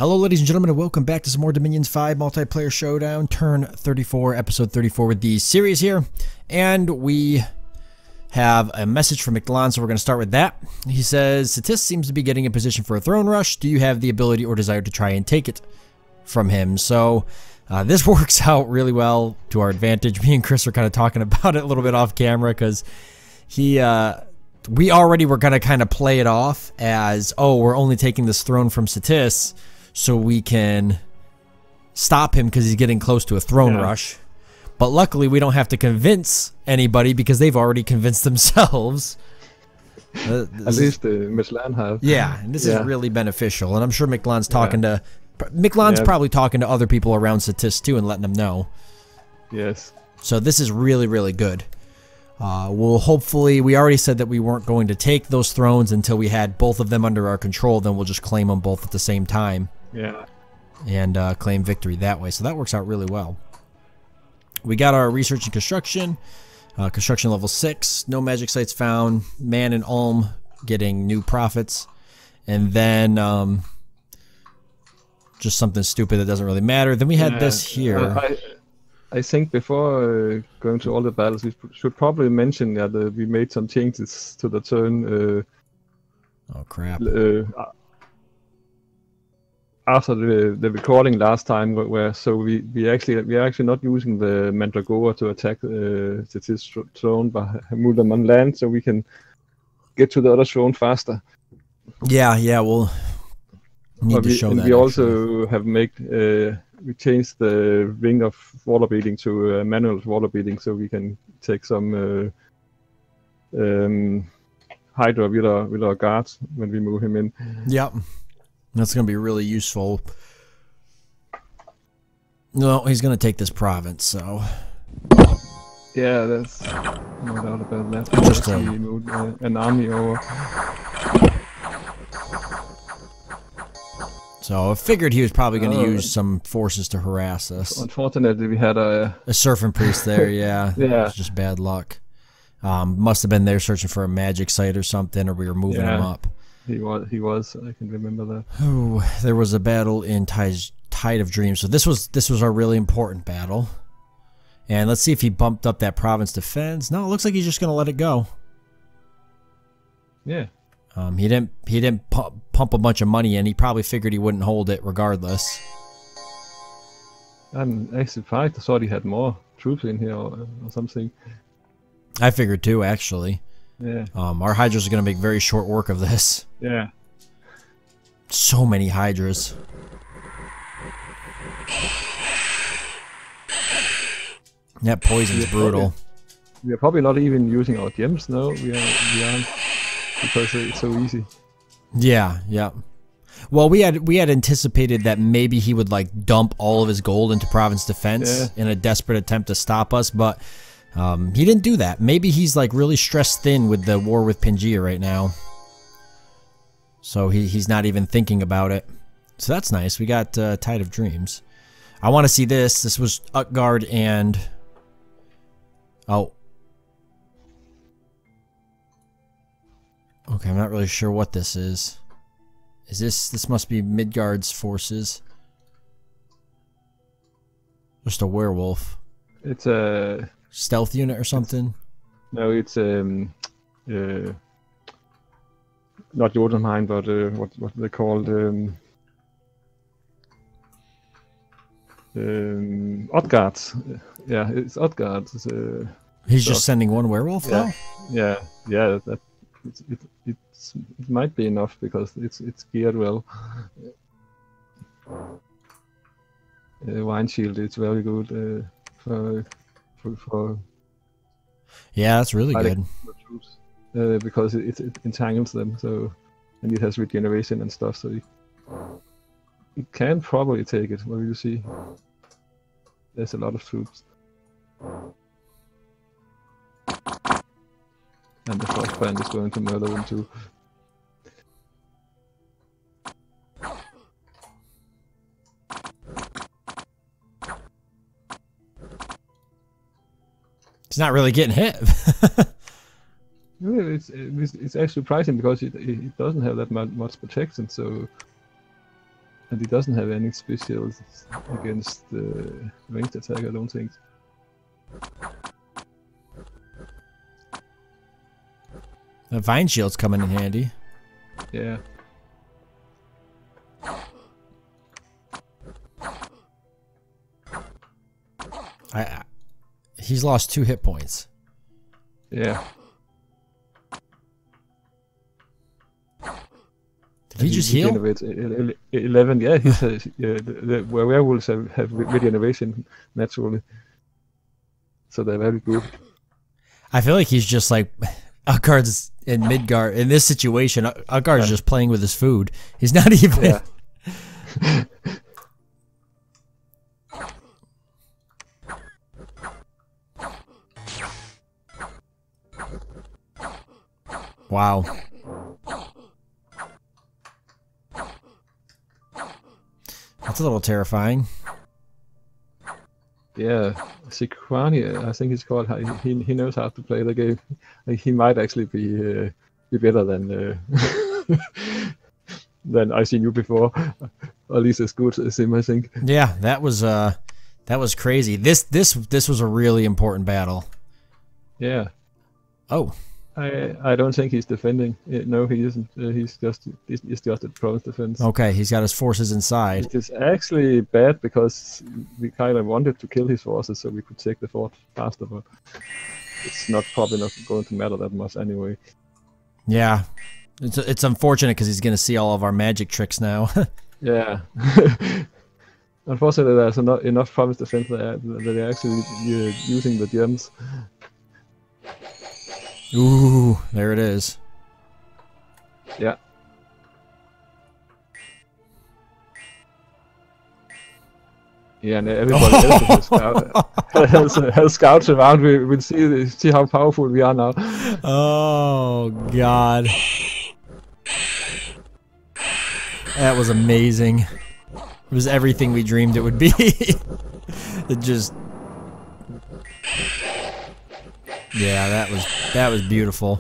Hello ladies and gentlemen, and welcome back to some more Dominions 5 Multiplayer Showdown, turn 34, episode 34 with the series here. And we have a message from McLon, so we're going to start with that. He says, Satis seems to be getting in position for a throne rush. Do you have the ability or desire to try and take it from him? So this works out really well to our advantage. Me and Chris are kind of talking about it a little bit off camera because we already were going to kind of play it off as, oh, we're only taking this throne from Satis so we can stop him because he's getting close to a throne rush. But luckily, we don't have to convince anybody because they've already convinced themselves. At least McLon have. Yeah, and this is really beneficial. And I'm sure McLon's talking to... McLon's probably talking to other people around Satis too and letting them know. Yes. So this is really, really good. We'll hopefully... We already said that we weren't going to take those thrones until we had both of them under our control. Then we'll just claim them both at the same time. Yeah. And claim victory that way. So that works out really well. We got our research and construction. Construction level 6. No magic sites found. Man and Ulm getting new profits. And then just something stupid that doesn't really matter. Then we had this here. I think before going to all the battles, we should probably mention that we made some changes to the turn. Oh crap! After the recording last time, where so we are actually not using the Mandragora to attack Satis throne, but move them on land so we can get to the other throne faster. Yeah, we'll need to show that. We also have we changed the ring of water beating to manual water beating, so we can take some Hydra with our guards when we move him in. Yep. That's going to be really useful. No, he's going to take this province, so... Yeah, that's no doubt about that. Just he moved an army over. So I figured he was probably going to use some forces to harass us. Unfortunately, we had a serpent priest there, yeah. Yeah. It's just bad luck. Must have been there searching for a magic site or something, or we were moving him up. He was. I can remember that. Oh, there was a battle in Tide of Dreams. So this was our really important battle. And let's see if he bumped up that province defense. No, it looks like he's just going to let it go. Yeah. He didn't pump a bunch of money in. He probably figured he wouldn't hold it regardless. I'm actually surprised. I thought he had more troops in here or something. I figured too, actually. Yeah. Our Hydras are going to make very short work of this. Yeah. So many Hydras. That poison's brutal. We are probably not even using our gems, no. We aren't, because it's so easy. Yeah. Well, we had anticipated that maybe he would like dump all of his gold into province defense in a desperate attempt to stop us, but he didn't do that. Maybe he's like really stressed thin with the war with Pangaea right now. So he's not even thinking about it. So that's nice. We got Tide of Dreams. I want to see this. This was Utgard and... Oh. Okay, I'm not really sure what this is. Is this must be Midgard's forces. Just a werewolf. It's a... stealth unit or something? No, it's not Jotunheim, but what they called Utgards. Yeah, it's Utgards. He's just sending one werewolf though? Yeah. It might be enough because it's geared well. Wine shield, it's very good for yeah, that's really good. Troops, because it entangles them, so, and it has regeneration and stuff, so you can probably take it. What do you see? There's a lot of troops. And the first band is going to murder them too. He's not really getting hit. It's actually surprising because it doesn't have that much protection, so And he doesn't have any specials against ranged attack, I don't think. The Vine Shield's coming in handy. Yeah. He's lost 2 hit points. Yeah. Did he just heal? 11, yeah. He's the werewolves have regeneration naturally. So they're very good. I feel like he's just like Utgard's in Midgard. In this situation, Utgard's just playing with his food. He's not even... Yeah. Wow. That's a little terrifying. Yeah, Sequani, I think it's called. He knows how to play the game. He might actually be better than than I've seen you before. Or at least as good as him, I think. Yeah, that was crazy. This was a really important battle. Yeah. Oh. I don't think he's defending. No, he isn't. He's just a province defense. Okay, he's got his forces inside. It is actually bad because we kind of wanted to kill his forces so we could take the fort faster, but it's probably not going to matter that much anyway. Yeah, it's unfortunate because he's going to see all of our magic tricks now. Yeah. Unfortunately, there's not enough province defense that they're actually using the gems. Ooh, there it is. Yeah. Yeah, and everybody else has scouts around. We'll see how powerful we are now. Oh God, that was amazing. It was everything we dreamed it would be. It just. Yeah, that was beautiful.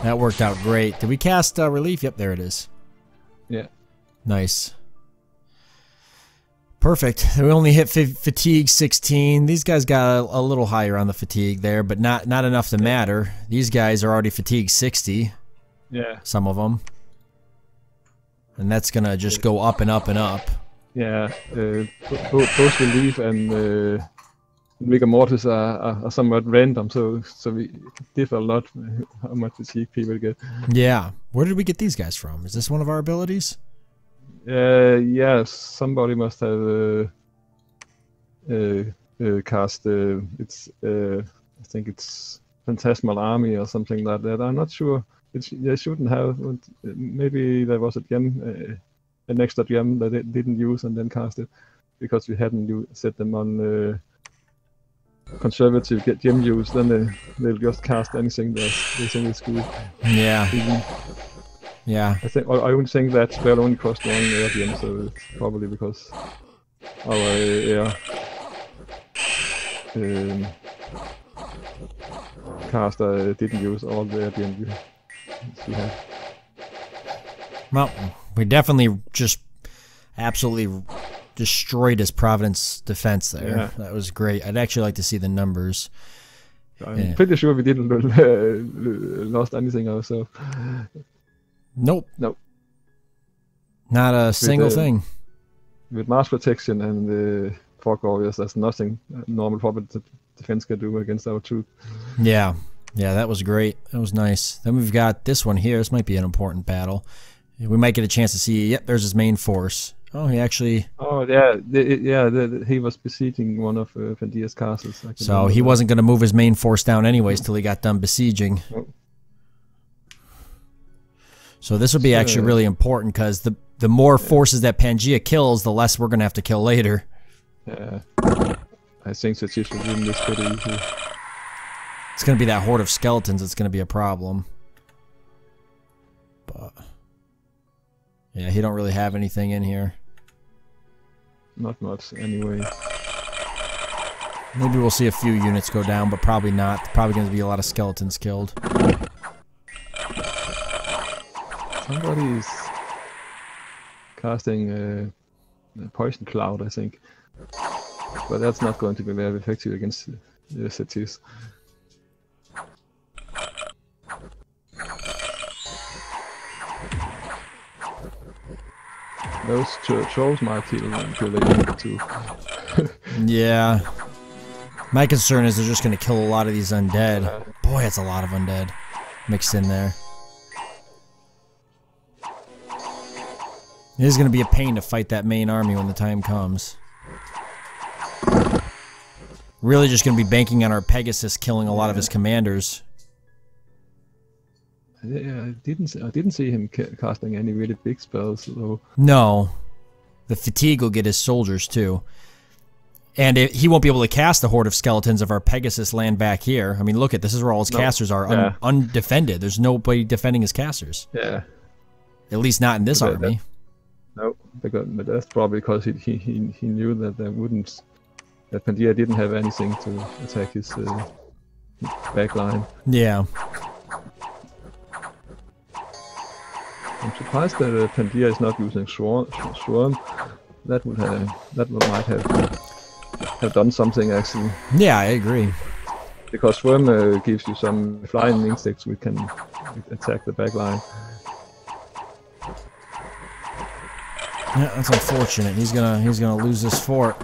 That worked out great. Did we cast relief? Yep, there it is. Yeah. Nice. Perfect. We only hit fatigue 16. These guys got a little higher on the fatigue there, but not enough to matter. These guys are already fatigue 60. Yeah. Some of them. And that's gonna just go up and up and up. Yeah. Both relief and rigor mortis are somewhat random, so we differ a lot how much fatigue people get. Yeah. Where did we get these guys from? Is this one of our abilities? Yeah, somebody must have cast it's I think it's Phantasmal Army or something like that. I'm not sure. They shouldn't have. Maybe there was a gem, an extra gem that they didn't use and then cast it because we hadn't set them on conservative gem use. Then they'll just cast anything that they think is good. Yeah. Yeah. I would think that spell only cost 1 air gem, so it's probably because our air caster didn't use all the air gem we had. Well, we definitely just absolutely destroyed his Providence defense there. Yeah. That was great. I'd actually like to see the numbers. I'm pretty sure we didn't lost anything ourselves. Nope. Nope. Not a single thing. With Mars protection and the Fog Warriors, there's nothing normal property defense can do against our troops. Yeah. Yeah, that was great. That was nice. Then we've got this one here. This might be an important battle. We might get a chance to see, yep, there's his main force. Oh, he actually... Oh, yeah. He was besieging one of Pandia's castles. So he wasn't going to move his main force down anyways till he got done besieging. Oh. So this would be actually really important because the more forces that Pangea kills, the less we're going to have to kill later. Yeah. I think that she should win this pretty easily. It's going to be that horde of skeletons that's going to be a problem. But yeah, he don't really have anything in here. Not much, anyway. Maybe we'll see a few units go down, but probably not. Probably going to be a lot of skeletons killed. Somebody's casting poison cloud, I think. But that's not going to be very effective against cities. Those trolls might kill the unit too. Yeah. My concern is they're just going to kill a lot of these undead. Boy, that's a lot of undead mixed in there. It is going to be a pain to fight that main army when the time comes. Really just going to be banking on our Pegasus killing a lot of his commanders. Yeah, I didn't see him casting any really big spells though. No. The fatigue will get his soldiers too. And he won't be able to cast the horde of skeletons if our Pegasus land back here. I mean, look at this is where all his casters are, undefended. There's nobody defending his casters. Yeah. At least not in this army. No, but that's probably because he knew that that Pandia didn't have anything to attack his back line. Yeah. I'm surprised that Pandia is not using Swarm. That might have done something actually. Yeah, I agree. Because Swarm gives you some flying insects which can attack the back line. Yeah, that's unfortunate. He's gonna lose this fort.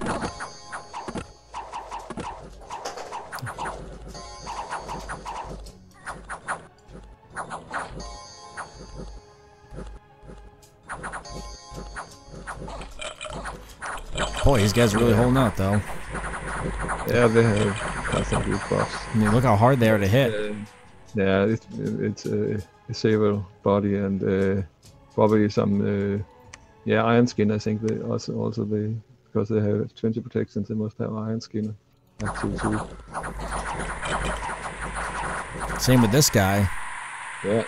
Boy, these guys are really holding out, though. Yeah, they have constant good buffs. I mean, look how hard they are to hit. Yeah, it's a saber body and probably some iron skin. I think they also because they have 20 protections, they must have iron skin. Too. Same with this guy. Yeah.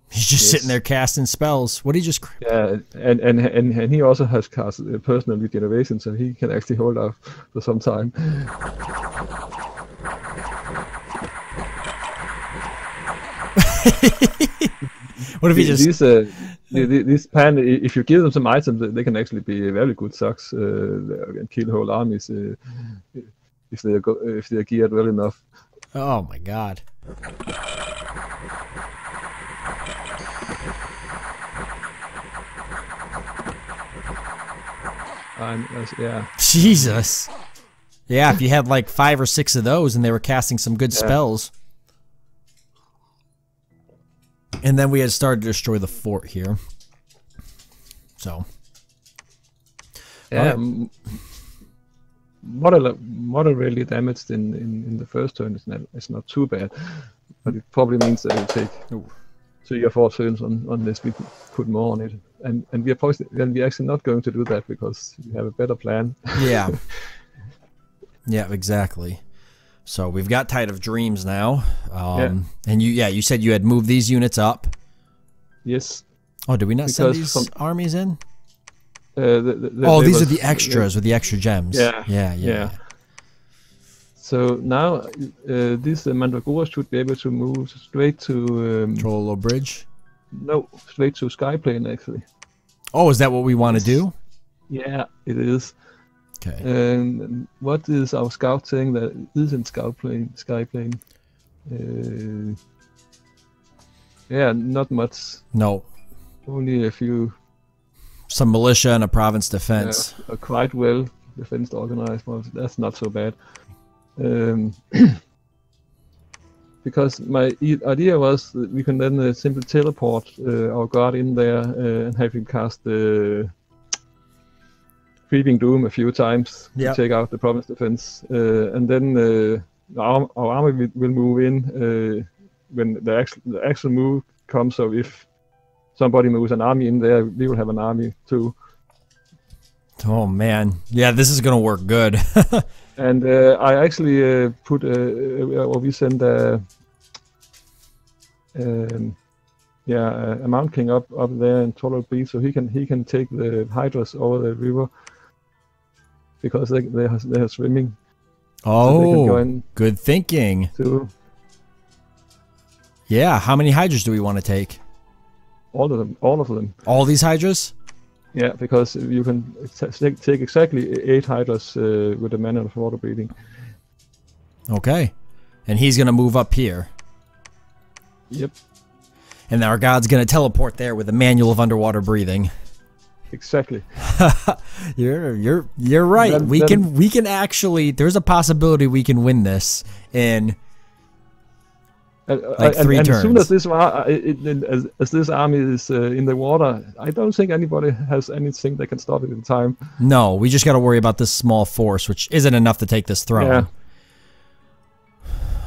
He's just sitting there casting spells. What did he just? Yeah, and he also has cast personal regeneration, so he can actually hold off for some time. What if he just? This pan, if you give them some items, they can actually be very good sucks and kill whole armies if they're geared well enough. Oh my god. Yeah. Jesus. Yeah, if you had like 5 or 6 of those and they were casting some good spells. And then we had started to destroy the fort here. So. Yeah. Model really damaged in the first turn is not too bad. But it probably means that it'll take 3 or 4 turns unless we put more on it. And we're actually not going to do that because we have a better plan. Yeah. Yeah, exactly. So we've got Tide of Dreams now. And you said you had moved these units up. Yes. Oh, did we not send these armies in? These are the extras with the extra gems. Yeah. So now this Mandragora should be able to move straight to Troll Bridge. No, straight to Skyplane actually. Oh, is that what we want to do? Yeah, it is. Okay. And what is our scout saying that isn't Skyplane? Yeah, not much. No. Only a few. Some militia and a province defense. Yeah, quite well defense organized, but that's not so bad. Because my idea was that we can then simply teleport our guard in there and have him cast the Creeping Doom a few times to take out the province defense, and then our army will move in when the actual move comes. So if somebody moves an army in there, we will have an army too. Oh man, yeah, this is gonna work good. And I actually we send a Mount King up there in Total Beach, so he can take the Hydras over the river because they are swimming. Oh, so good thinking. Too. Yeah, how many Hydras do we want to take? All of them. All of them. All these hydras? Yeah, because you can take exactly 8 hydras with the manual of water breathing. Okay. And he's going to move up here. Yep. And our god's going to teleport there with a manual of underwater breathing. Exactly. You're right. We can actually, there's a possibility we can win this in like 3 turns. As soon as this army is in the water, I don't think anybody has anything that can stop it in time. No, we just got to worry about this small force, which isn't enough to take this throne.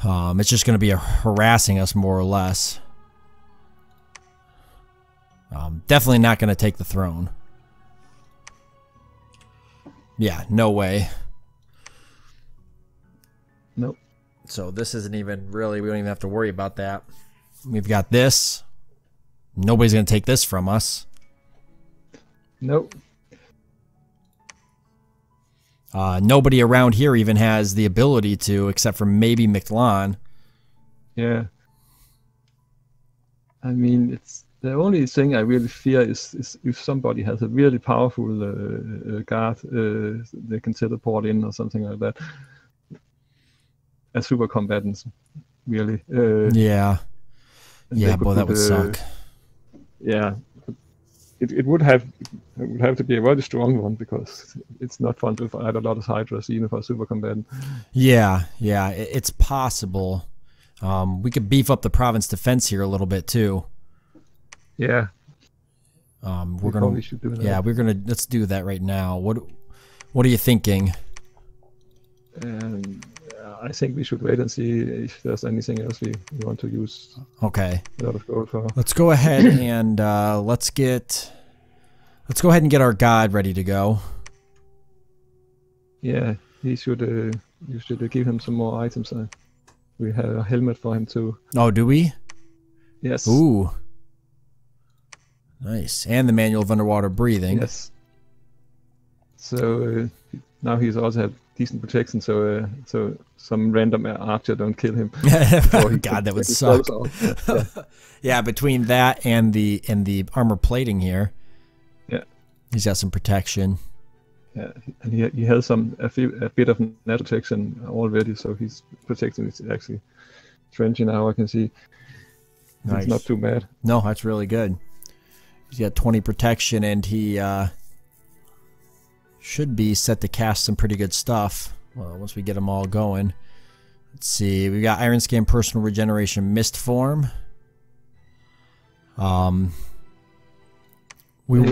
Yeah. It's just going to be harassing us more or less. Definitely not going to take the throne. Yeah, no way. Nope. So this isn't even really, we don't even have to worry about that. We've got this. Nobody's going to take this from us. Nope. Nobody around here even has the ability to, except for maybe Mictlan. Yeah. I mean, it's the only thing I really fear is if somebody has a really powerful guard they can teleport in or something like that. As super combatants, really. Yeah. Yeah, boy, that would suck. Yeah. It would have to be a very strong one because it's not fun to fight a lot of hydras even for a super combatant. Yeah, yeah, it's possible. We could beef up the province defense here a little bit too. Yeah. We're gonna. Should do that. Yeah, we're gonna. Let's do that right now. What are you thinking? I think we should wait and see if there's anything else we want to use. Okay. A lot of gold for. Let's go ahead and let's go ahead and get our god ready to go. Yeah, he should. You should give him some more items. We have a helmet for him too. Oh, do we? Yes. Ooh. Nice. And the manual of underwater breathing. Yes. So now he's also have decent protection, so some random archer don't kill him. God, that would suck. Yeah. Yeah, between that and the armor plating here. Yeah. He's got some protection. Yeah, and he has a bit of net protection already, so he's protecting it actually. Trenching now, I can see. Nice. It's not too bad. No, that's really good. He's got 20 protection, and he should be set to cast some pretty good stuff. Well, once we get them all going. Let's see. We got Iron Skin, Personal Regeneration, Mist Form. We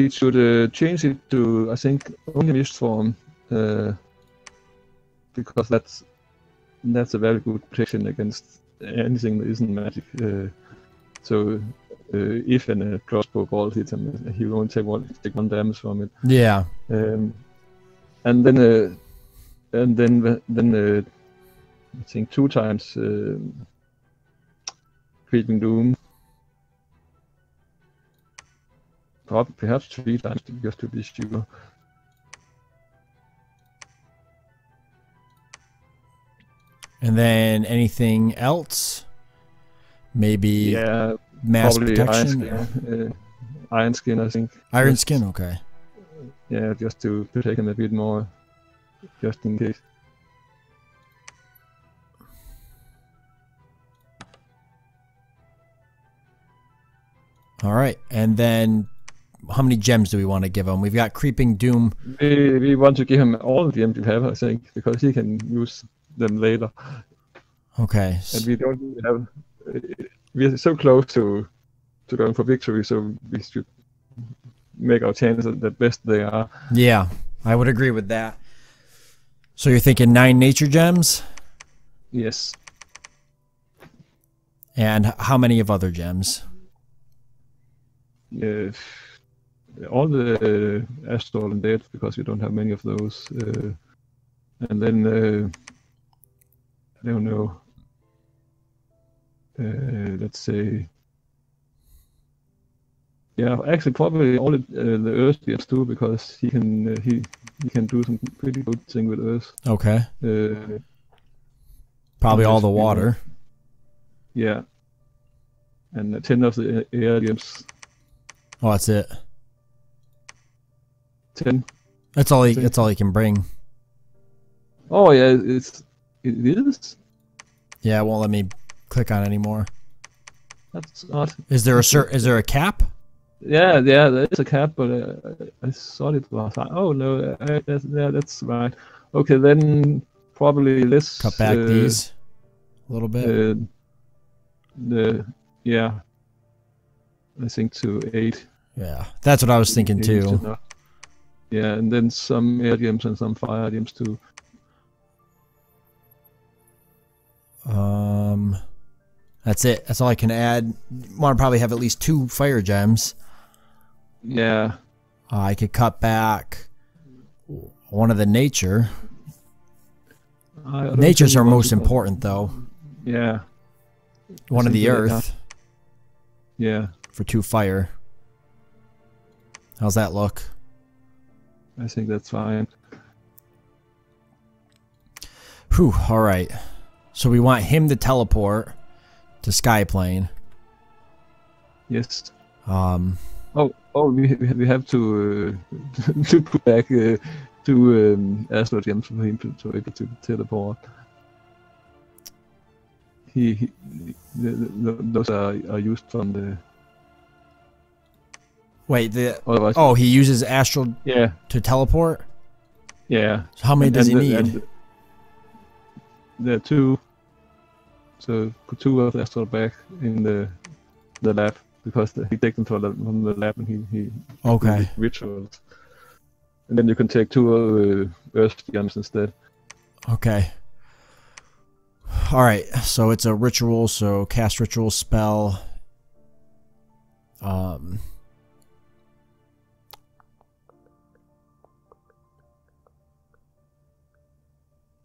should change it to, I think, only Mist Form, because that's a very good protection against anything that isn't magic. So if a crossbow ball hits him, he will only take one damage from it. Yeah. And then I think 2 times Creeping Doom. Perhaps 3 times just to be sure. And then anything else? Maybe mass protection? Iron Skin, I think. Iron Skin, okay. Yeah, just to protect him a bit more, just in case. Alright, and then how many gems do we want to give him? We've got Creeping Doom. We want to give him all the gems we have, I think, because he can use them later. Okay. And we don't have. We are so close to going for victory, so we should make our chances the best they are. Yeah, I would agree with that. So you're thinking 9 nature gems? Yes. And how many of other gems? All the Astral and Dead, because we don't have many of those. And then I don't know. Let's say. Yeah, actually, probably all the Earth gems too, because he can do some pretty good thing with Earth. Okay. Probably all the water. Yeah. and 10 of the items. Oh, that's it. 10. That's all he. That's all he can bring. Oh yeah, it is. Yeah, it won't let me click on it anymore. That's odd. Is there a cap? Yeah, there is a cap, but I thought it was. Oh no, that's right. Okay, then probably let's Cut back these a little bit. Yeah, I think to 8. Yeah, that's what I was thinking too. Yeah, and then some items and some fire items too. That's it. That's all I can add. Want to probably have at least 2 fire gems. Yeah. I could cut back one of the nature. Natures are most important though. Yeah. One of the earth. Yeah. For 2 fire. How's that look? I think that's fine. Whew, alright. So we want him to teleport to Skyplane. Yes. Oh, we have to to put back 2 astro gems for him to be able to teleport. Those are used from the. Wait, oh, he uses astral to teleport? Yeah. So how many does he need? There are 2. So put 2 of the astral back in the lab because he takes them from the lab and he okay rituals. And then you can take 2 earth gems instead. Okay. Alright, so it's a ritual, so cast ritual spell.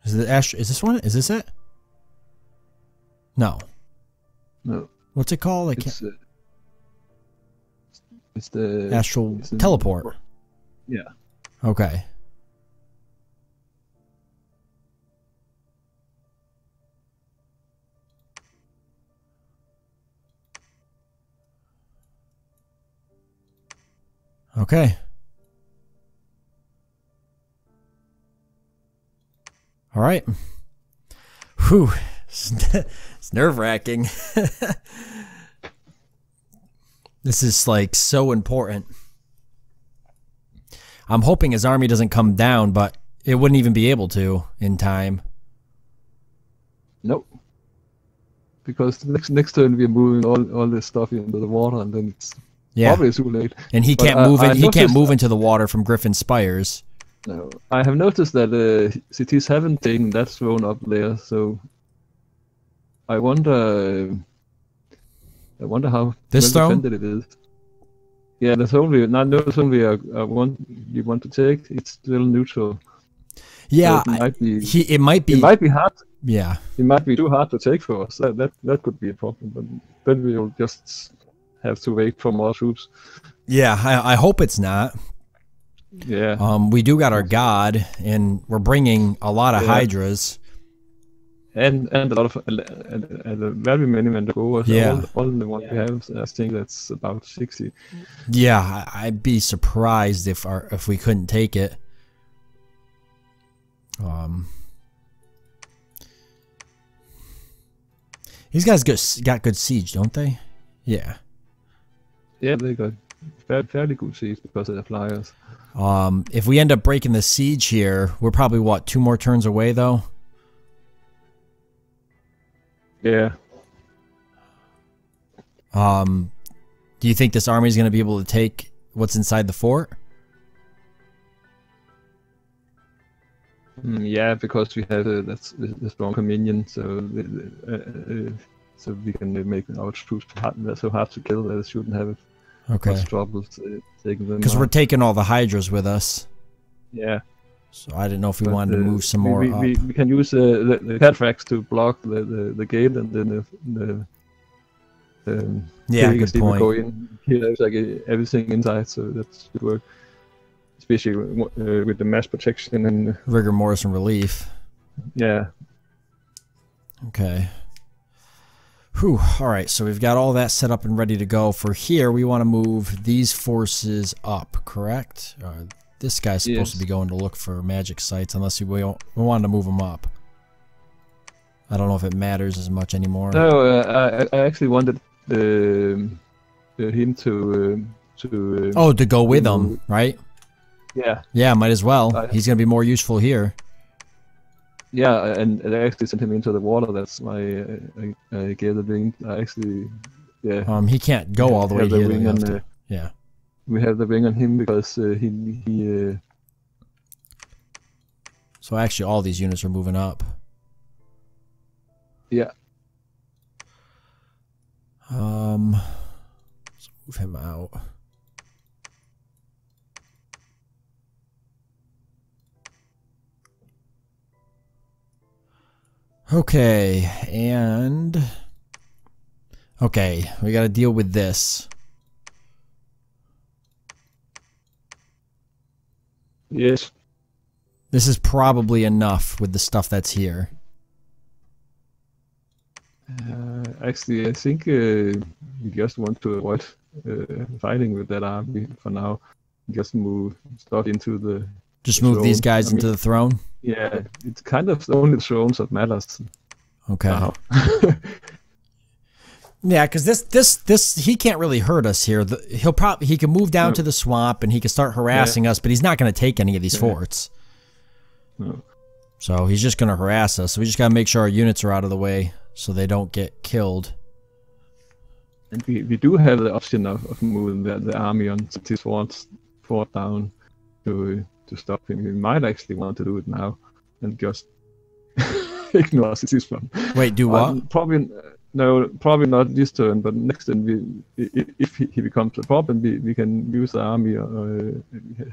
Is this one? Is this it? No. No. What's it called? It's the astral teleport. Yeah. Okay. Okay. All right. Whew. It's nerve-wracking. This is like so important. I'm hoping his army doesn't come down, but it wouldn't even be able to in time. Nope. Because the next turn we're moving all this stuff into the water, and then it's probably too late. And he can't move in. He can't move into the water from Griffin Spires. No, I have noticed that cities haven't taken that thrown up there, so I wonder how this well defended it is. Yeah, there's only one you want to take. It's still neutral. Yeah, so it might be hard. Yeah, it might be too hard to take for us. That could be a problem, but then we'll just have to wait for more troops. Yeah, I hope it's not. Yeah. We do got our god, and we're bringing a lot of hydras. And a lot of very many Mandragoras. Yeah. All the ones we have, I think that's about 60. Yeah, I'd be surprised if we couldn't take it. These guys got good siege, don't they? Yeah. Yeah, they got fairly good siege because of the flyers. If we end up breaking the siege here, we're probably what, 2 more turns away though. Yeah. Do you think this army is going to be able to take what's inside the fort? Yeah, because we have that's the stronger minion, so so we can make our troops so hard to kill that it shouldn't have much trouble taking them. Because we're taking all the hydras with us. Yeah. So I didn't know if we wanted to move some more up. We can use the cataracts to block the gate, and then yeah, good point. Go in, kill like everything inside, so that should work. Especially with the mass protection and rigor mortis and relief. Yeah. Okay. Whew. All right, so we've got all that set up and ready to go. For here, we want to move these forces up, correct? This guy's supposed to be going to look for magic sites, unless we wanted to move him up. I don't know if it matters as much anymore. No, I actually wanted him to go with them, right? Yeah. Yeah, might as well. He's gonna be more useful here. Yeah, and I actually sent him into the water. That's why I gave the ring. Yeah. He can't go all the way here. Yeah. We have the ring on him because he. So actually, all these units are moving up. Yeah. Let's move him out. Okay, and okay, we got to deal with this. Yes. This is probably enough with the stuff that's here. Actually, I think we just want to avoid fighting with that army for now. Just move stuff into the. Just move throne. These guys into the throne. Yeah, it's kind of only the thrones that matters. Okay. Yeah, because this he can't really hurt us here. He can move down to the swamp and he can start harassing us, but he's not going to take any of these forts. No. So he's just going to harass us. So we just got to make sure our units are out of the way so they don't get killed. And we do have the option of moving the army on this fort down to stop him. We might actually want to do it now and just ignore this one. Wait, do what? Probably not this turn, but next turn if he becomes a problem, we can use the army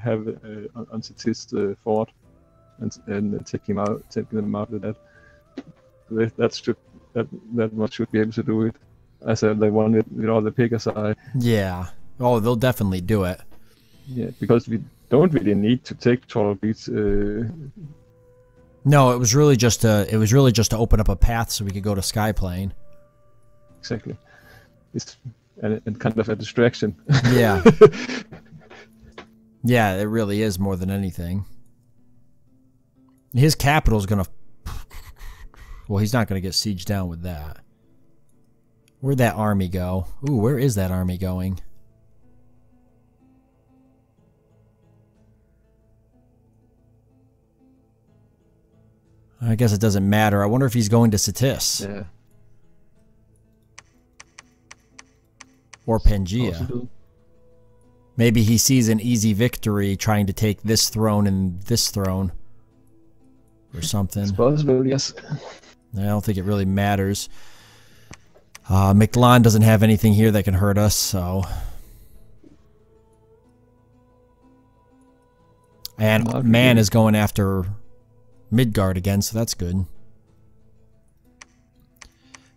have on this fort and take them out with that. That one should be able to do it. I said the one with all the Pegasi. Yeah. Oh, they'll definitely do it. Yeah, because we don't really need to take tall beats. No, it was really just to open up a path so we could go to Skyplane. Exactly. It's and kind of a distraction. Yeah. Yeah, it really is more than anything. His capital's gonna. Well, he's not gonna get sieged down with that. Where'd that army go? Ooh, where is that army going? I guess it doesn't matter. I wonder if he's going to Satis. Yeah. Or Pangea. Maybe he sees an easy victory trying to take this throne and this throne. Or something. It's possible, yes. I don't think it really matters. Mictlan doesn't have anything here that can hurt us, so... And Man is going after Midgard again, so that's good.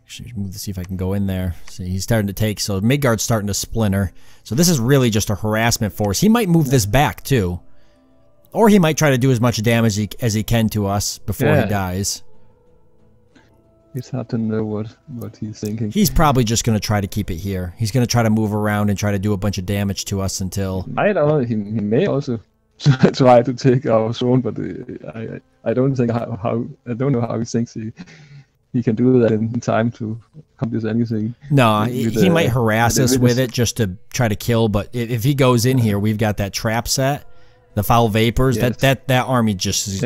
Actually, move to see if I can go in there. See, he's starting to take... So Midgard's starting to splinter. So this is really just a harassment force. He might move this back, too. Or he might try to do as much damage as he can to us before he dies. It's hard to know what he's thinking. He's probably just going to try to keep it here. He's going to try to move around and try to do a bunch of damage to us until... He may also try to take our throne, but I don't think I don't know how he thinks he can do that in time to accomplish anything. No, he might harass us with it just to try to kill, but if he goes in here, we've got that trap set. The foul vapors, that army just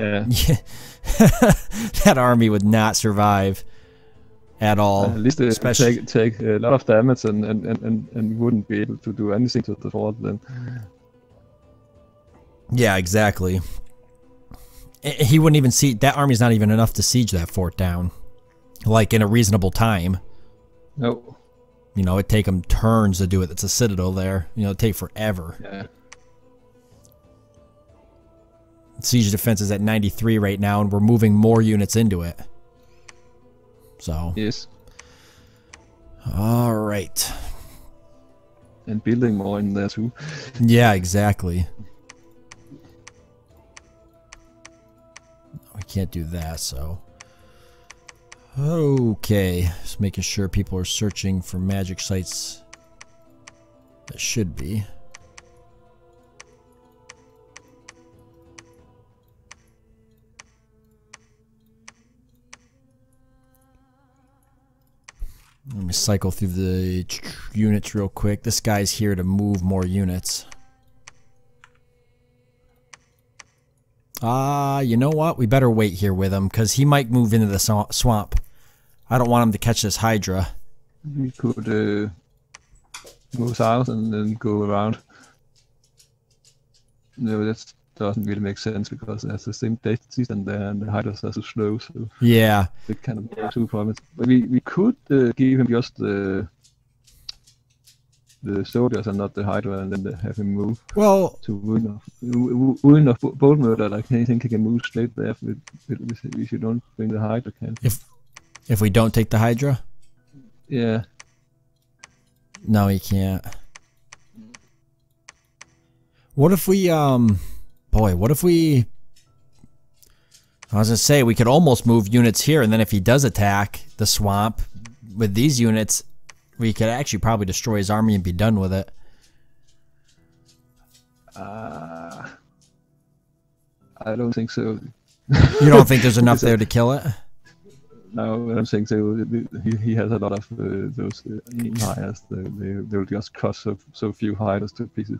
that army would not survive at all. At least they take a lot of damage and wouldn't be able to do anything to the fort then. Yeah, exactly. He wouldn't even see that army's not even enough to siege that fort down, like in a reasonable time. No. You know, it'd take them turns to do it. It's a citadel there. You know, it'd take forever. Yeah. Siege defense is at 93 right now, and we're moving more units into it. So. Yes. All right. And building more in there too. Yeah, exactly. We can't do that, so. Okay, just making sure people are searching for magic sites. That should be. Let me cycle through the units real quick. This guy's here to move more units. You know what? We better wait here with him because he might move into the swamp. I don't want him to catch this Hydra. We could move south and then go around. No, that doesn't really make sense because there's the same density and the Hydras are so slow. So yeah, it kind of makes two problems. But we could give him just the soldiers and not the Hydra, and then have him move. Well, to ruin of bolt murder. Like I think he can move straight there. If you don't bring the Hydra, can. If we don't take the Hydra. Yeah. No, he can't. What if we, boy, what if we... I was gonna say, we could almost move units here, and then if he does attack the swamp with these units, we could actually probably destroy his army and be done with it. I don't think so. You don't think there's enough there to kill it? No, I don't think so. He has a lot of those Hydras. They'll just crush so few Hydras to pieces.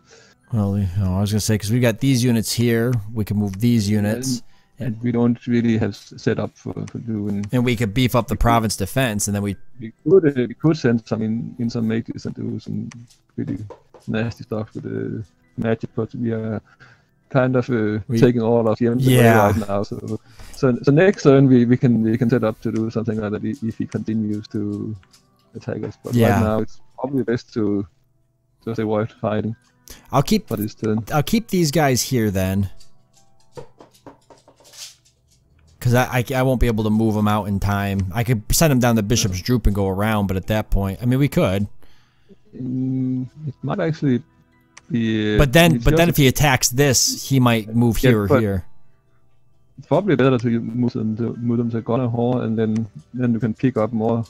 Well, I was gonna say because we got these units here, we can move these units, and we don't really have set up for doing. And we could beef up the province defense, and then we could send some in some mages and do some pretty nasty stuff with the magic, but we are kind of taking all of the away right now. So next turn we can set up to do something like that if he continues to attack us. But right now it's probably best to just avoid fighting. I'll keep for this turn. I'll keep these guys here then, because I won't be able to move them out in time. I could send them down the Bishop's Droop and go around, but at that point, I mean, we could. It might actually be. But then if he attacks this, he might move here or here. It's probably better to move them to Gunner Hall, and then you can pick up more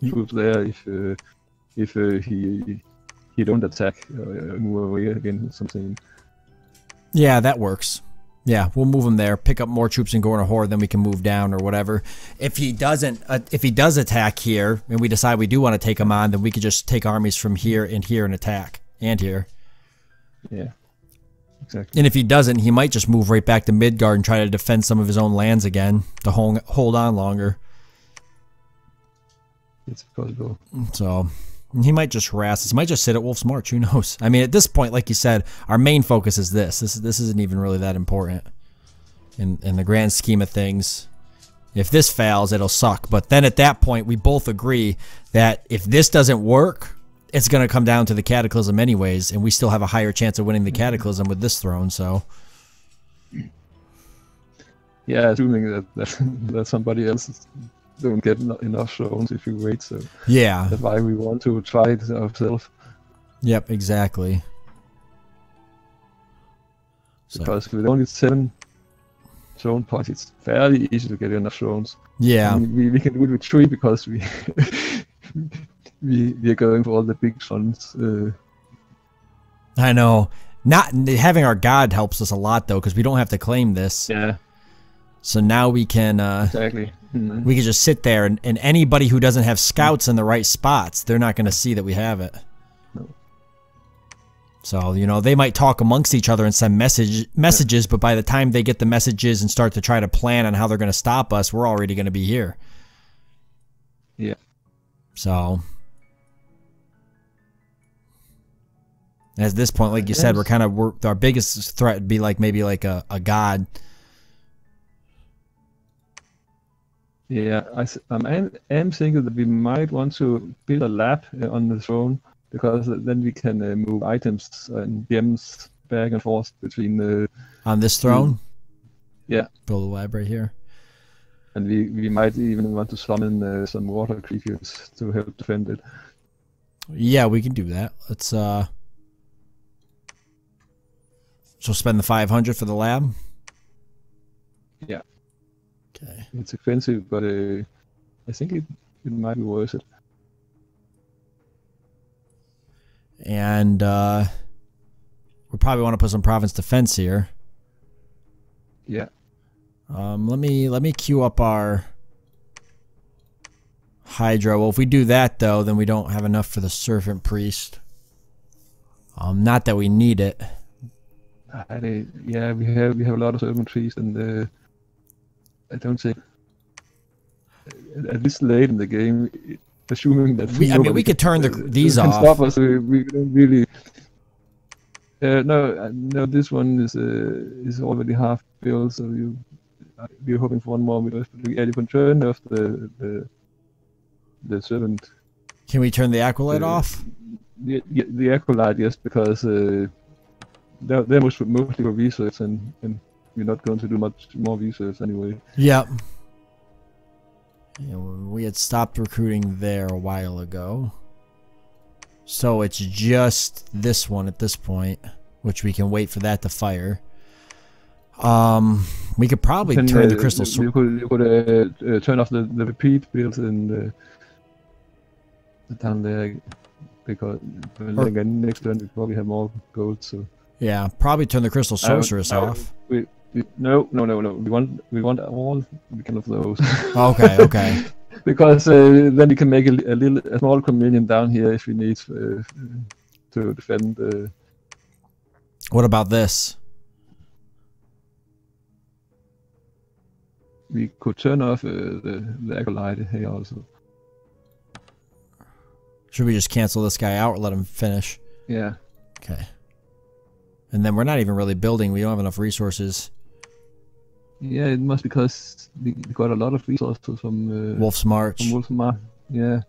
troops there if he don't attack move away again or something. Yeah, that works. Yeah, we'll move him there, pick up more troops and go in a horde, then we can move down or whatever. If he doesn't, if he does attack here, and we decide we do want to take him on, then we could just take armies from here and attack, and here. Yeah, exactly. And if he doesn't, he might just move right back to Midgard and try to defend some of his own lands again to hold on longer. It's possible. So he might just harass us. He might just sit at Wolf's March. Who knows? I mean, at this point, like you said, our main focus is this. This isn't even really that important in the grand scheme of things. If this fails, it'll suck. But then at that point, we both agree that if this doesn't work, it's going to come down to the Cataclysm anyways, and we still have a higher chance of winning the Cataclysm with this throne. So, yeah, assuming that somebody else don't get enough thrones if you wait. So yeah, that's why we want to try it ourselves. Yep, exactly. Because with only 7 throne points, it's fairly easy to get enough thrones. Yeah, we can do it with 3 because we we are going for all the big ones. I know. Not having our god helps us a lot though, because we don't have to claim this. Yeah. So now we can exactly. We can just sit there, and anybody who doesn't have scouts in the right spots, they're not going to see that we have it. No. So, you know, they might talk amongst each other and send messages, but by the time they get the messages and start to try to plan on how they're going to stop us, we're already going to be here. Yeah. So, at this point, like you said, our biggest threat would be like maybe like a god. Yeah, I'm thinking that we might want to build a lab on the throne, because then we can move items and gems back and forth between the... On this throne? Yeah. Build a lab right here. And we might even want to summon some water creatures to help defend it. Yeah, we can do that. Let's so spend the 500 for the lab? Yeah. Okay. It's expensive, but I think it might be worth it. And we probably want to put some province defense here. Yeah. Let me queue up our Hydra. Well, if we do that though, then we don't have enough for the Serpent Priest. Not that we need it. Yeah, we have a lot of Serpent Priest, and I don't think at this late in the game, assuming that I mean, we could turn these off. Stop us. We don't really. No, this one is already half built, so we're hoping for one more. Yeah, you can turn off the servant. Can we turn the acolyte off? The acolyte, yes, because they're mostly for research, and we're not going to do much more research anyway. Yep. Yeah, we had stopped recruiting there a while ago. So it's just this one at this point, which we can wait for that to fire. We could probably turn the crystal sword. You could turn off the repeat build in down there, because again, next turn we probably have more gold. So yeah, probably turn the crystal sorceress off. No. We want all kind of those. Okay. Because then we can make a small communion down here if we need to defend. What about this? We could turn off the acolyte here also. Should we just cancel this guy out or let him finish? Yeah. Okay. And then we're not even really building. We don't have enough resources. Yeah, it must be because we got a lot of resources from Wolf's March. From Wolf's March, yeah.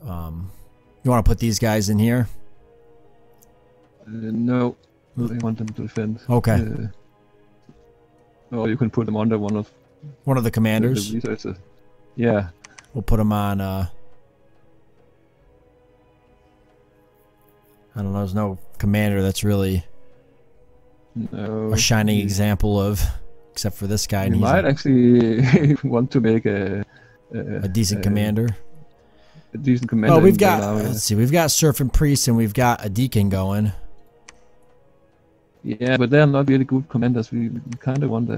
You want to put these guys in here? No, I want them to defend. Okay. Or you can put them under one of the commanders. The resources. Yeah. We'll put them on. I don't know. There's no commander that's really a shining example of. Except for this guy. You might actually want to make a decent commander. A decent commander. Oh, we've got. Let's see. We've got Serpent Priest and we've got a Deacon going. Yeah, but they're not really good commanders. We kind of want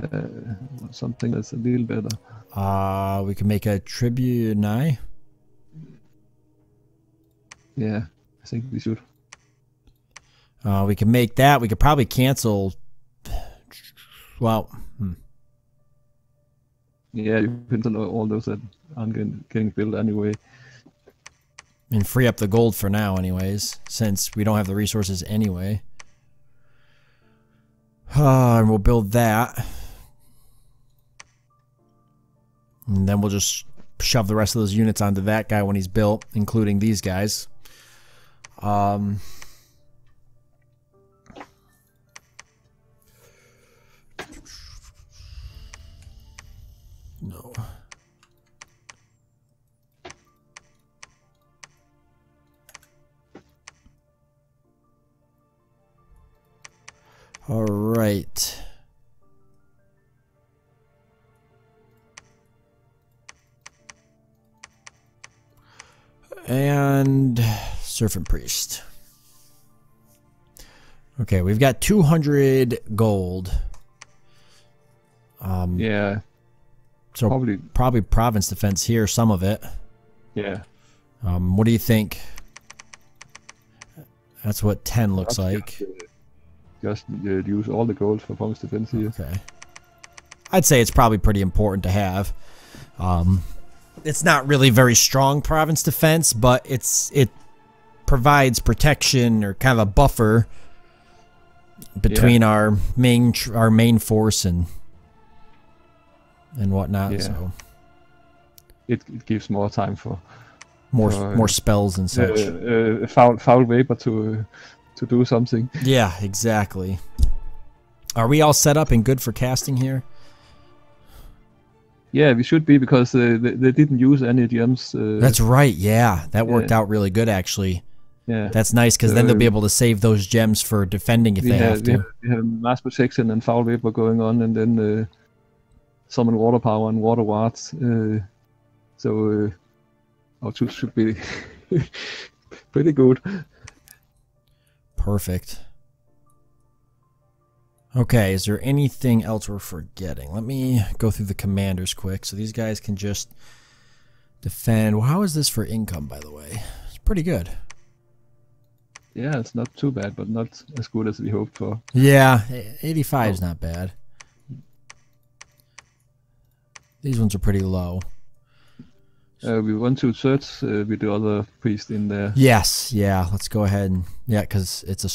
something that's a little better. We can make a Tribuni. Yeah, I think we should. We can make that. We could probably cancel. Well. Yeah, you can tell all those that aren't getting built anyway. And free up the gold for now anyways, since we don't have the resources anyway. And we'll build that. And then we'll just shove the rest of those units onto that guy when he's built, including these guys. No. All right. And Serpent Priest. Okay, we've got 200 gold. Yeah. So probably province defense here, some of it. Yeah. What do you think? That's what 10 looks like. Just use all the gold for province defense here. Okay. I'd say it's probably pretty important to have. It's not really very strong province defense, but it provides protection or kind of a buffer between our main force and whatnot. Yeah. So it gives more time for more spells and such. Foul vapor to do something. Yeah, exactly. Are we all set up and good for casting here? Yeah, we should be, because they didn't use any gems. That's right. Yeah, that worked out really good actually. Yeah, that's nice, because then they'll be able to save those gems for defending if they have to. We have mass protection and foul vapor going on, and then summon water power and water wards. So our tools should be pretty good. Perfect. Okay, is there anything else we're forgetting? Let me go through the commanders quick. So these guys can just defend. Well, how is this for income, by the way? It's pretty good. Yeah, it's not too bad, but not as good as we hoped for. Yeah, 85 is not bad. These ones are pretty low. We want to search with the other priest in there. Yes, yeah. Let's go ahead and because it's a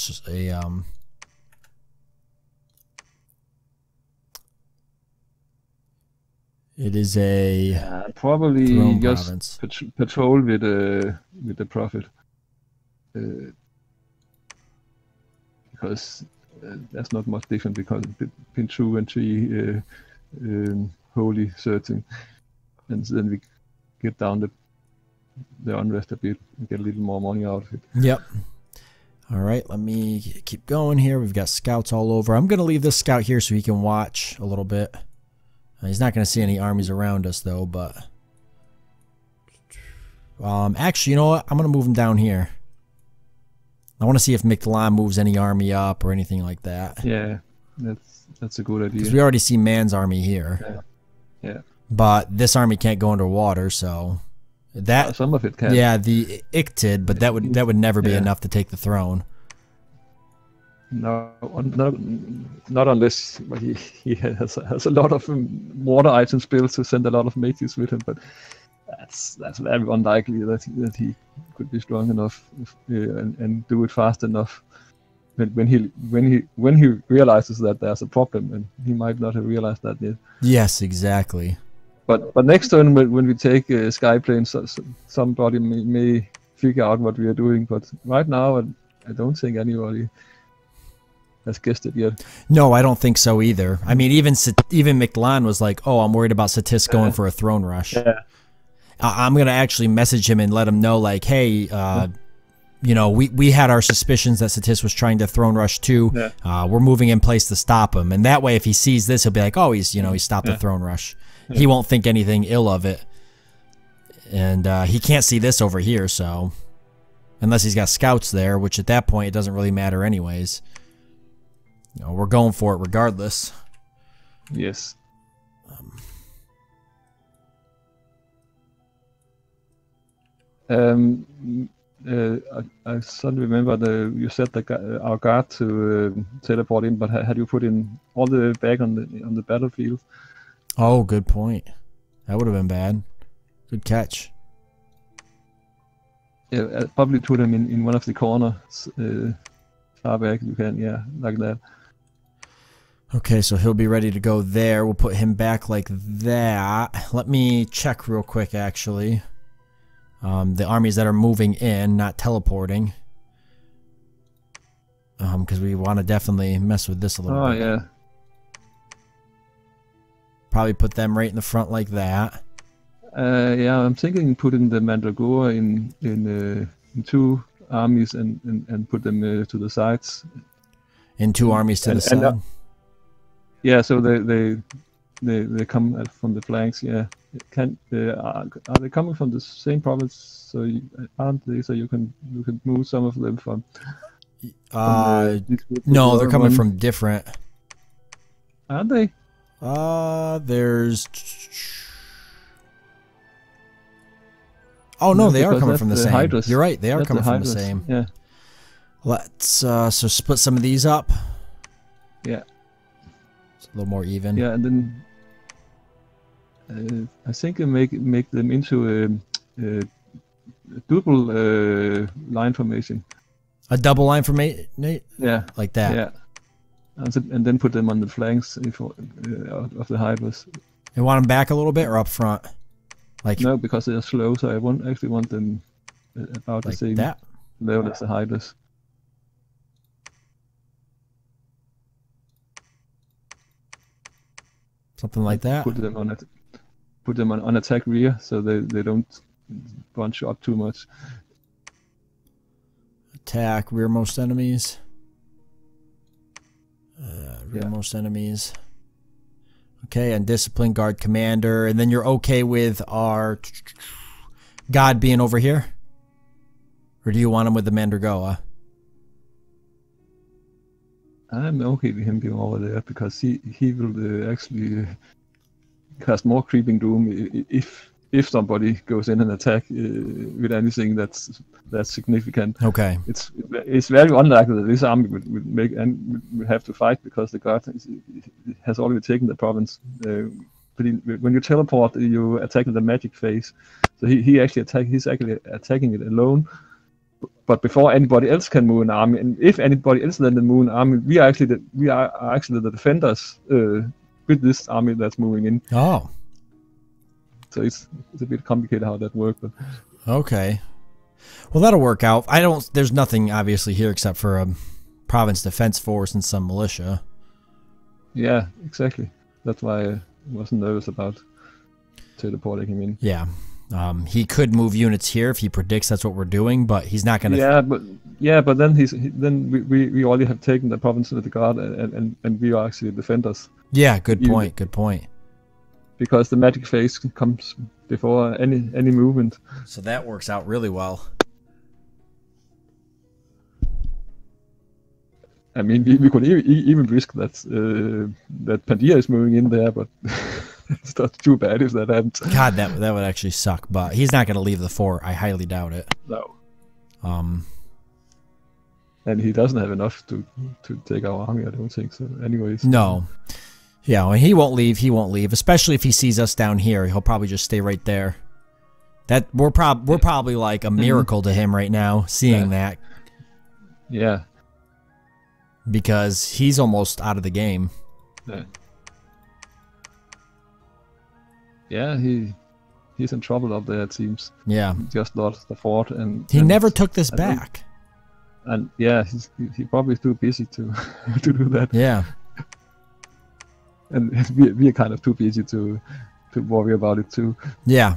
it is a probably just province. patrol with the prophet, because there's not much different between 2 and 3 holy searching, and then we get down the unrest a bit and get a little more money out of it. Yep. All right, let me keep going here. We've got scouts all over. I'm going to leave this scout here so he can watch a little bit. He's not going to see any armies around us, though, but... actually, you know what? I'm going to move him down here. I want to see if Milan moves any army up or anything like that. Yeah, that's a good idea. Because we already see Man's army here. Yeah. But this army can't go underwater, so... that some of it can. Yeah, the Ictid, but that would never be enough to take the throne. No, not unless he has a lot of water items built to send a lot of mages with him, but that's very unlikely that he could be strong enough and do it fast enough. When he realizes that there's a problem, and he might not have realized that yet. Yes, exactly. But next turn when we take Skyplane, somebody may figure out what we are doing. But right now, I don't think anybody has guessed it yet. No, I don't think so either. I mean, even Milan was like, "Oh, I'm worried about Satis going for a throne rush." Yeah. I'm gonna actually message him and let him know, like, "Hey, you know, we had our suspicions that Satis was trying to throne rush too. Yeah. We're moving in place to stop him." And that way, if he sees this, he'll be like, "Oh, he stopped the throne rush." He won't think anything ill of it. And he can't see this over here, so... unless he's got scouts there, which at that point, it doesn't really matter anyways. You know, we're going for it regardless. Yes. I suddenly remember you said our guard to teleport in, but had you put in all the back on the battlefield? Oh, good point. That would have been bad. Good catch. Yeah, I'll probably put him in one of the corners far back. You can, yeah, like that. Okay, so he'll be ready to go there. We'll put him back like that. Let me check real quick, actually. The armies that are moving in, not teleporting. Because we want to definitely mess with this a little bit. Oh, yeah. Probably put them right in the front like that. Yeah, I'm thinking putting the Mandragora in 2 armies and put them to the sides. In 2 armies to the side? Yeah, so they come from the flanks, yeah. Are they coming from the same province? So aren't they? So you can move some of them from no, they're coming from different. Aren't they? There's... oh no, they are coming from the same. Hydras. You're right, they are coming from the same. Yeah. Let's so split some of these up. Yeah. It's a little more even. Yeah, and then I think make them into a double line formation. A double line formation? Yeah. Like that. Yeah. And then put them on the flanks of the Hydras. You want them back a little bit or up front? Like no, because they're slow, so I actually want them about like the same that? level as the Hydras. Something like that? Put them on attack rear, so they don't bunch up too much. Attack rearmost enemies. Rearmost enemies. Okay, undisciplined guard commander, and then you're okay with our god being over here, or do you want him with the Mandragoa? I'm okay with him being over there because he will actually cast more creeping doom if somebody goes in and attack with anything that's significant. Okay. It's very unlikely that this army would have to fight because the god has already taken the province. But when you teleport, you attack the magic phase. So he's actually attacking it alone. But before anybody else can move an army, and if anybody else then move an army, we are actually the defenders with this army that's moving in. Oh. So it's a bit complicated how that works. But okay. Well, that'll work out. There's nothing obviously here except for a province defense force and some militia. Yeah, exactly. That's why I wasn't nervous about teleporting him in. Yeah. He could move units here if he predicts that's what we're doing, but he's not going to. Yeah, but then we already have taken the province with the guard, and we are actually defenders. Yeah, good point. Good point. Because the magic phase comes before any movement. So that works out really well. I mean, we could even risk that Pandia is moving in there, but it's not too bad if that happens. God, that would actually suck. But he's not going to leave the fort. I highly doubt it. No. And he doesn't have enough to take our army. I don't think so. Anyways. No. Yeah, well, he won't leave. He won't leave, especially if he sees us down here. He'll probably just stay right there. That we're probably like a miracle to him right now, seeing that. Yeah. Because he's almost out of the game. Yeah. Yeah, he's in trouble up there, it seems. Yeah. He just lost the fort, and he never took this back. And yeah, he probably too busy to to do that. Yeah. And we are kind of too busy to worry about it too. Yeah,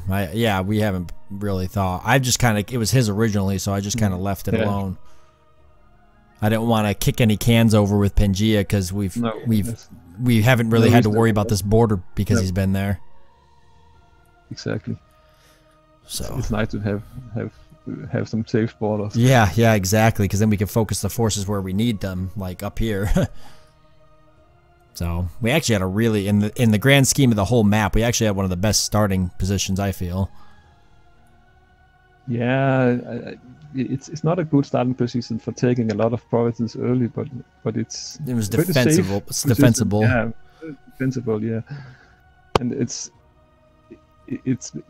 we haven't really thought. I just kind of, it was his originally, so I just kind of left it alone. I didn't want to kick any cans over with Pangaea because we haven't really had to worry about this border because he's been there. Exactly. So it's nice to have some safe borders. Yeah, exactly. Because then we can focus the forces where we need them, like up here. So we actually had a really, in the grand scheme of the whole map, we actually had one of the best starting positions, I feel. Yeah, it's not a good starting position for taking a lot of provinces early, but it was defensible. It's defensible. Yeah, defensible. Yeah, and it's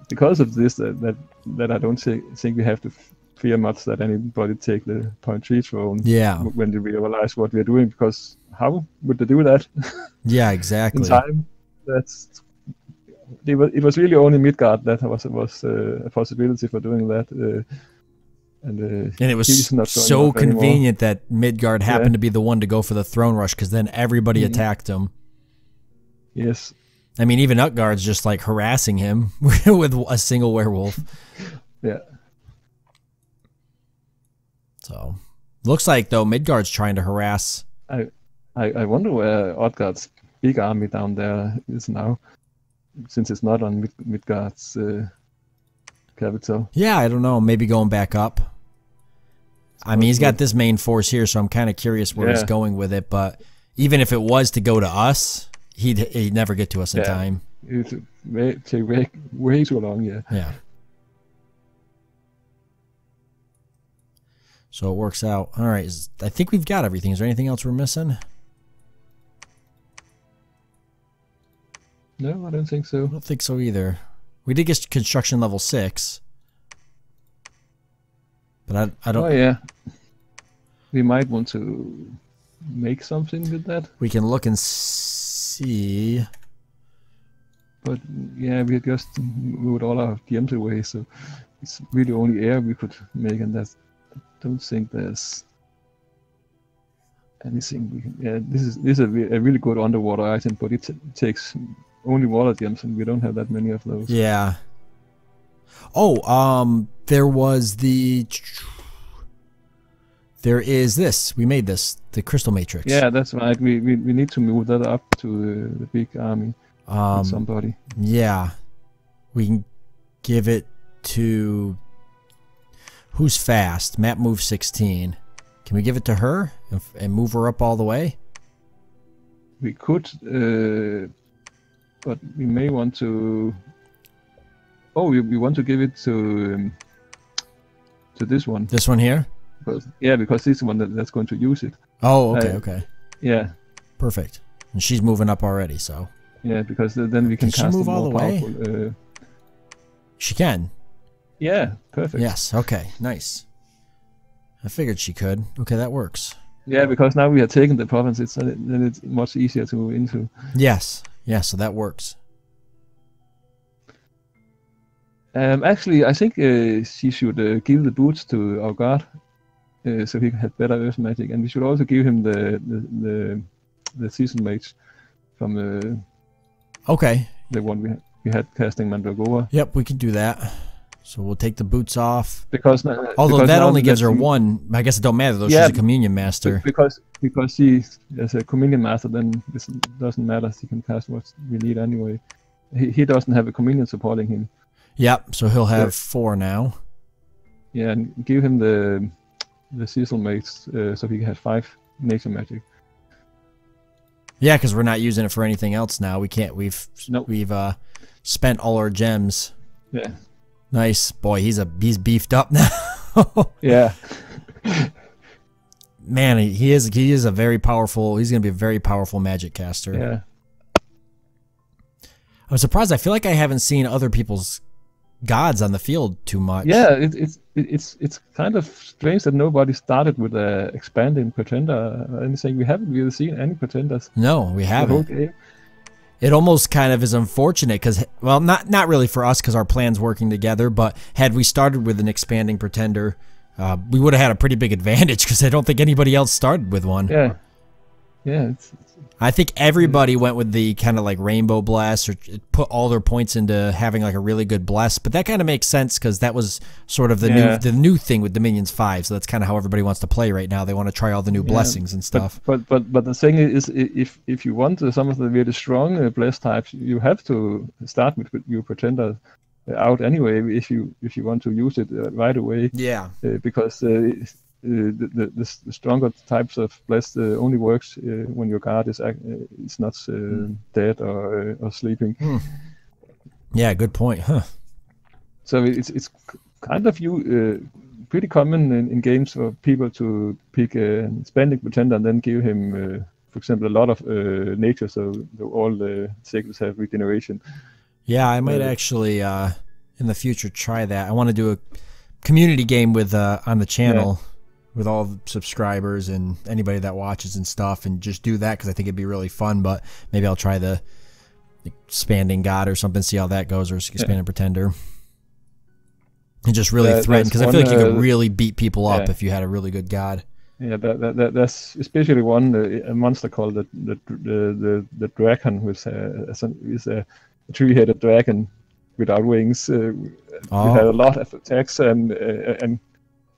because of this that I don't think we have to fear much that anybody take the point 3 throne. Yeah. When they realize what we're doing, because how would they do that? Yeah, exactly. In time, it was really only Midgard that was a possibility for doing that. And it was so convenient that Midgard happened to be the one to go for the throne rush, because then everybody attacked him. Yes. I mean, even Utgard's just like harassing him with a single werewolf. Yeah. So, looks like though Midgard's trying to harass. I wonder where Utgard's big army down there is now, since it's not on Midgard's capital. Yeah, I don't know. Maybe going back up. I mean, he's got this main force here, so I'm kind of curious where he's going with it. But even if it was to go to us, he'd never get to us in time. It would take way too long. Yeah. So it works out. All right. I think we've got everything. Is there anything else we're missing? No, I don't think so. I don't think so either. We did get construction level 6. But I don't... Oh, yeah. We might want to make something with that. We can look and see. But, yeah, we just moved all our DMs away, so it's really only air we could make, and that's... I don't think there's anything we can... Yeah, this is a really good underwater item, but it takes only water gems, and we don't have that many of those. Yeah. Oh, there was the... There is this. We made this. The crystal matrix. Yeah, that's right. We need to move that up to the big army. with somebody. Yeah, we can give it to who's fast. Map move 16. Can we give it to her and move her up all the way? We could, but we may want to. Oh, we want to give it to this one. This one here? Because this one that's going to use it. Oh, okay, okay. Yeah. Perfect. And she's moving up already, so. Yeah, because then we can cast she move all the way? Powerful, she can. Yeah, perfect. Yes, okay, nice. I figured she could. Okay, that works. Yeah, because now we are taking the province, then it's much easier to move into. Yes, yeah, so that works. Actually, I think she should give the boots to our guard, so he can have better earth magic, and we should also give him the season mage from okay, the one we had casting Mandragora. Yep, we can do that. So we'll take the boots off. Because although that only gives her one, I guess it don't matter though. Yeah, she's a communion master. Because she as a communion master, then this doesn't matter. She can cast what we need anyway. He doesn't have a communion supporting him. Yep. So he'll have 4 now. Yeah, and give him the Cecil mates so he can have 5 nature magic. Yeah, because we're not using it for anything else now. We can't. We've spent all our gems. Yeah. Nice. Boy, he's beefed up now. Yeah. Man, he is a very powerful. He's going to be a very powerful magic caster. Yeah. I'm surprised. I feel like I haven't seen other people's gods on the field too much. Yeah, it's kind of strange that nobody started with expanding pretender or anything. We haven't really seen any pretenders. No, we haven't. It almost kind of is unfortunate because, well, not really for us because our plan's working together, but had we started with an expanding pretender, we would have had a pretty big advantage because I don't think anybody else started with one. Yeah. Yeah. I think everybody went with the kind of like rainbow bless or put all their points into having like a really good bless, but that kind of makes sense because that was sort of the new thing with Dominions 5, so that's kind of how everybody wants to play right now. They want to try all the new blessings and stuff. But the thing is, if you want some of the really strong bless types, you have to start with your pretender out anyway if you want to use it right away. Yeah. Because the stronger types of bless only works when your guard is not dead or sleeping. Yeah, good point. Huh. So it's kind of pretty common in games for people to pick a expanding pretender and then give him, for example, a lot of nature, so all the cycles have regeneration. Yeah, I might actually in the future try that. I want to do a community game with on the channel. Yeah. With all the subscribers and anybody that watches and stuff, and just do that because I think it'd be really fun. But maybe I'll try the expanding god or something, see how that goes, or expanding pretender, and just really threaten because I feel like you could really beat people up if you had a really good god. Yeah, that's especially a monster called the dragon, which is a 3-headed dragon without wings. We had a lot of attacks and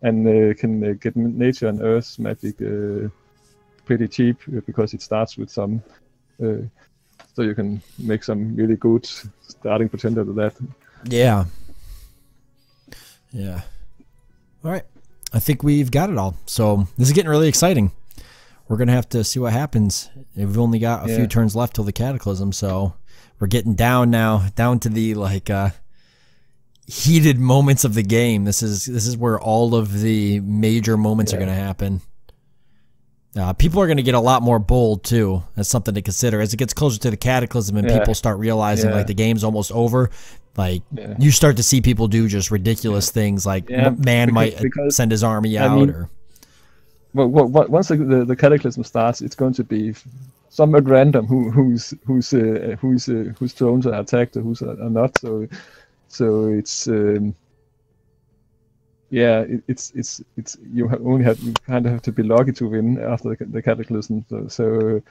can get nature and earth magic pretty cheap because it starts with some, so you can make some really good starting pretender to that. Yeah. Yeah. All right. I think we've got it all. So this is getting really exciting. We're going to have to see what happens. We've only got a few turns left till the Cataclysm, so we're getting down to the like heated moments of the game. This is where all of the major moments are going to happen. People are going to get a lot more bold too. That's something to consider as it gets closer to the Cataclysm and people start realizing like the game's almost over. Like you start to see people do just ridiculous things, like man might send his army out. Well, once the Cataclysm starts, it's going to be somewhat random whose drones are attacked or whose are not. So it's it's you kind of have to be lucky to win after the Cataclysm. So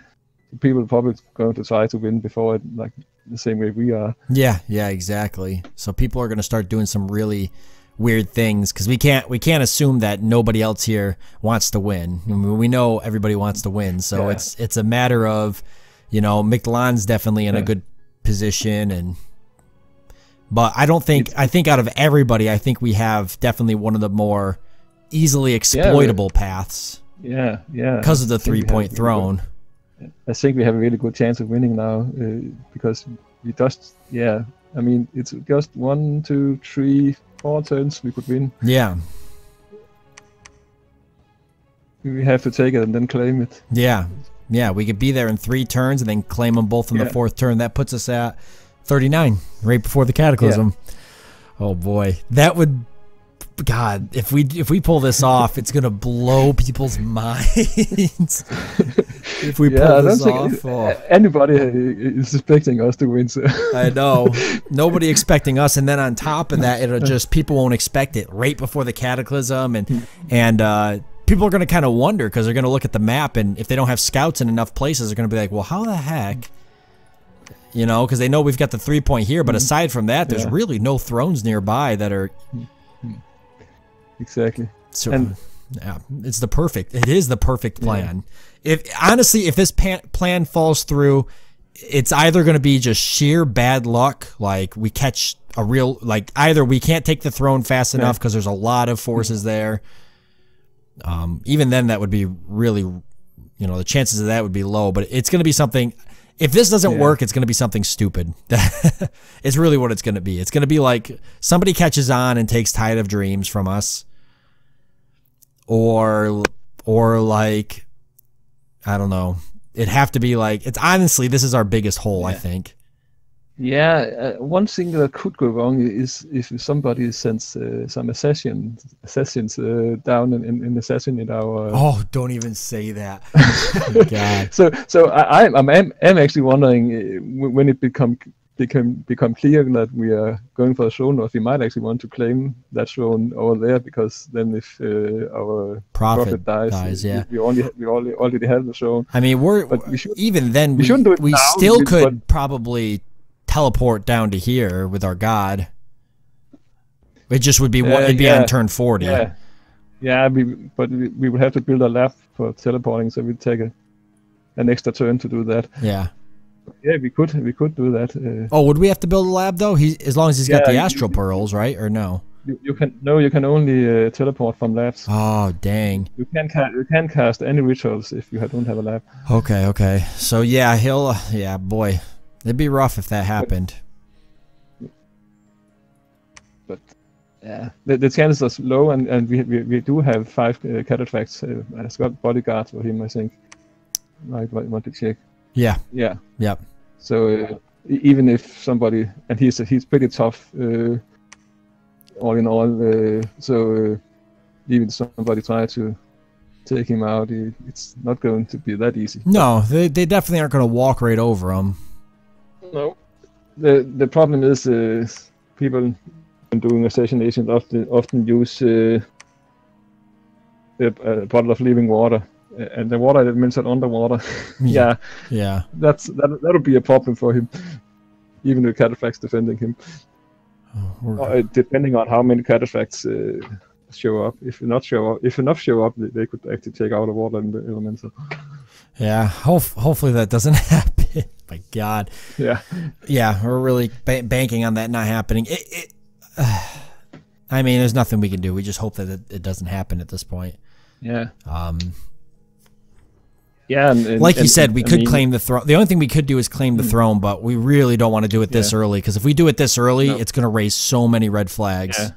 people are probably going to try to win before it, like the same way we are. Yeah, exactly. So people are going to start doing some really weird things because we can't assume that nobody else here wants to win. I mean, we know everybody wants to win, so it's a matter of, Mictlan's definitely in a good position, but I don't think I think out of everybody, I think we have definitely one of the more easily exploitable paths. Yeah, because of the 3-point throne. I think we have a really good chance of winning now because we just I mean, it's just 1, 2, 3, 4 turns we could win. Yeah. We have to take it and then claim it. Yeah. Yeah, we could be there in 3 turns and then claim them both in the 4th turn. That puts us at 39, right before the Cataclysm. Yeah. Oh boy. That would... God, if we pull this off, it's gonna blow people's minds. If we pull this off, anybody is expecting us to win. So. I know, nobody expecting us, and then on top of that, it'll just people won't expect it right before the Cataclysm, and people are gonna kind of wonder because they're gonna look at the map, and if they don't have scouts in enough places, they're gonna be like, well, how the heck? You know, because they know we've got the 3-point here, but aside from that, there's really no thrones nearby that are. Exactly. So, yeah, it is the perfect plan. If honestly, if this plan falls through, it's either going to be just sheer bad luck, like we catch a real, like either we can't take the throne fast enough because there's a lot of forces there. Even then, that would be really, you know, the chances of that would be low. But it's going to be something. If this doesn't work, it's going to be something stupid. It's really what it's going to be. It's going to be like somebody catches on and takes Tide of Dreams from us. Or like, I don't know. It'd have to be like, it's honestly, this is our biggest hole, I think. Yeah, one thing that could go wrong is if somebody sends some assassins down and assassinate our. Oh, don't even say that. Oh, God. So I'm actually wondering when it become clear that we are going for a throne, or if we might actually want to claim that throne over there, because then if our prophet dies, we already have the throne. I mean, even then we still could probably teleport down to here with our god. It just would be it'd be on turn 40. But we would have to build a lab for teleporting, so we'd take an extra turn to do that. Yeah, we could do that. Oh, would we have to build a lab though? As long as he's got the astral pearls, right? Or no? You can only teleport from labs. Oh, dang! You can't cast any rituals if you don't have a lab. Okay. So yeah, boy, it'd be rough if that happened. But yeah, the chances are low, and we do have 5 cataphracts. I've got bodyguards for him, I think. I want to check. Yeah. Yep. So even if somebody, and he's pretty tough, all in all. So even if somebody try to take him out, it's not going to be that easy. No, they definitely aren't going to walk right over him. No. The problem is people doing assassinations often use a bottle of living water. And the water elements are underwater. yeah. That'll be a problem for him, even with cataphracts defending him. Depending on how many cataphracts show up. If enough show up, they could actually take out the water elements. Yeah, hopefully that doesn't happen. My God. Yeah, we're really banking on that not happening. I mean, there's nothing we can do. We just hope that it doesn't happen at this point. Yeah. Like you said, we could claim the throne. The only thing we could do is claim the throne, but we really don't want to do it this early, because if we do it this early, it's going to raise so many red flags.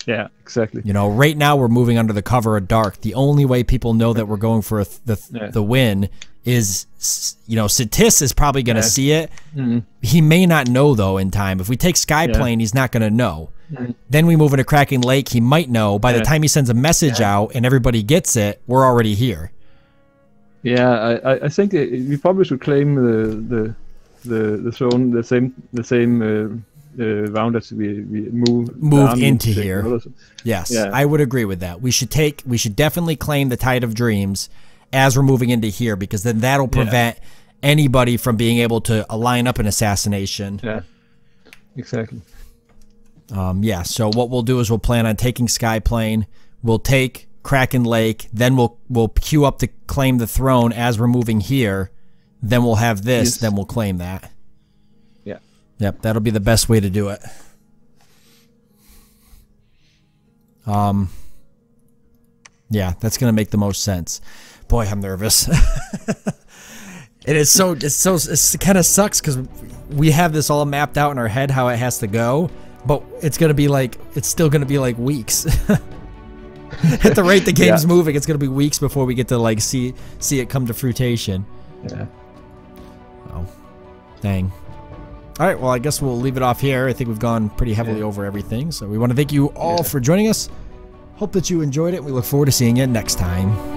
Yeah, exactly. You know, right now we're moving under the cover of dark. The only way people know that we're going for the win is, you know, Satis is probably going to see it. He may not know, though, in time. If we take Skyplane, he's not going to know. Then we move into Kraken Lake, he might know. By the time he sends a message out and everybody gets it, we're already here. Yeah, I think we probably should claim the throne the same round as we move into here. Yes, I would agree with that. We should definitely claim the Tide of Dreams as we're moving into here, because then that'll prevent anybody from being able to line up an assassination. Yeah, exactly. So what we'll do is we'll plan on taking Skyplane. We'll take Kraken Lake, then we'll queue up to claim the throne as we're moving here. Then we'll have this, then we'll claim that. Yeah. Yep, that'll be the best way to do it. Yeah, that's gonna make the most sense. Boy, I'm nervous. It kind of sucks because we have this all mapped out in our head how it has to go, but it's still gonna be like weeks. At the rate the game's moving, it's gonna be weeks before we get to like see it come to fruition. Yeah. Oh, dang. All right, well, I guess we'll leave it off here. I think we've gone pretty heavily over everything, so we want to thank you all for joining us. Hope that you enjoyed it. We look forward to seeing you next time.